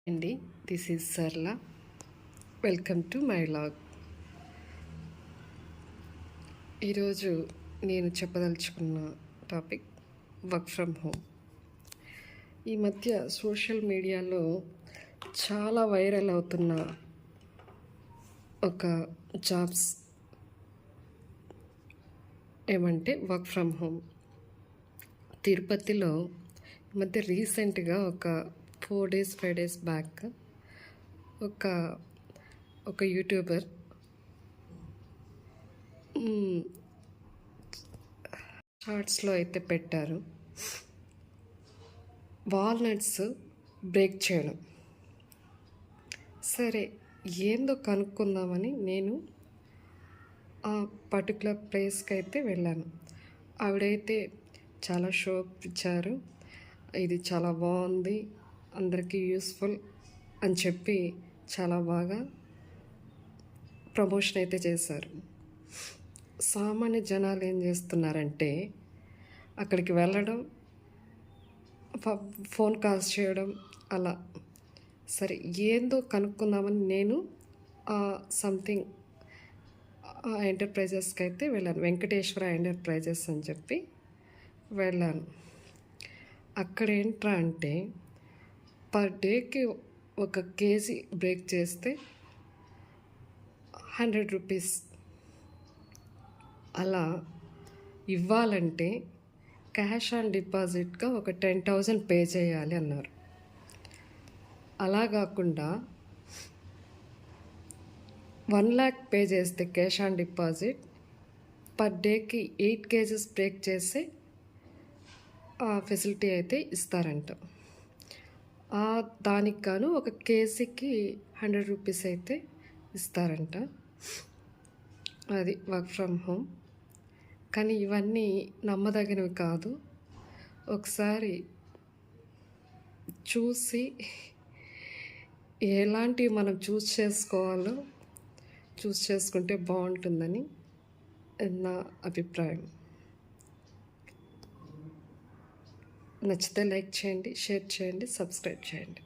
అండి, this is Sarla. Welcome to my vlog. ఈరోజు నేను చెప్పదలుచుకున్న టాపిక్ వర్క్ ఫ్రమ్ హోమ్. ఈ మధ్య సోషల్ మీడియాలో చాలా వైరల్ అవుతున్న ఒక జాబ్స్ ఏమంటే వర్క్ ఫ్రమ్ హోమ్. తిరుపతిలో ఈ మధ్య రీసెంట్గా ఒక 4 days 5 days బ్యాక్ ఒక యూట్యూబర్ షార్ట్స్లో అయితే పెట్టారు, వాల్నట్స్ బ్రేక్ చేయడం. సరే, ఏందో కనుక్కుందామని నేను ఆ పర్టికులర్ ప్లేస్కి అయితే వెళ్ళాను. ఆవిడైతే చాలా షోప్ ఇచ్చారు, ఇది చాలా బాగుంది, అందరికీ యూస్ఫుల్ అని చెప్పి చాలా బాగా ప్రమోషన్ అయితే చేశారు. సామాన్య జనాలు ఏం చేస్తున్నారంటే అక్కడికి వెళ్ళడం, ఫోన్ కాల్స్ చేయడం అలా. సరే, ఏందో కనుక్కుందామని నేను సంథింగ్ ఎంటర్ప్రైజెస్కి అయితే వెళ్ళాను. వెంకటేశ్వర ఎంటర్ప్రైజెస్ అని చెప్పి వెళ్ళాను. అక్కడ ఏంట్రా అంటే పర్ డేకి 1 kg బ్రేక్ చేస్తే 100 రూపీస్. అలా ఇవ్వాలంటే క్యాష్ ఆన్ డిపాజిట్గా ఒక 10,000 పే చేయాలి అన్నారు. అలా కాకుండా 1 lakh పే చేస్తే క్యాష్ ఆన్ డిపాజిట్ పర్ డేకి 8 kgs బ్రేక్ చేసి ఆ ఫెసిలిటీ అయితే ఇస్తారంట. దానికి గాను 1 kgకి 100 రూపీస్ అయితే ఇస్తారంట. అది వర్క్ ఫ్రమ్ హోమ్. కానీ ఇవన్నీ నమ్మదగినవి కాదు. ఒకసారి చూసి ఎలాంటివి మనం చూస్ చేసుకుంటే బాగుంటుందని నా అభిప్రాయం. నచ్చితే లైక్ చేయండి, షేర్ చేయండి, సబ్స్క్రైబ్ చేయండి.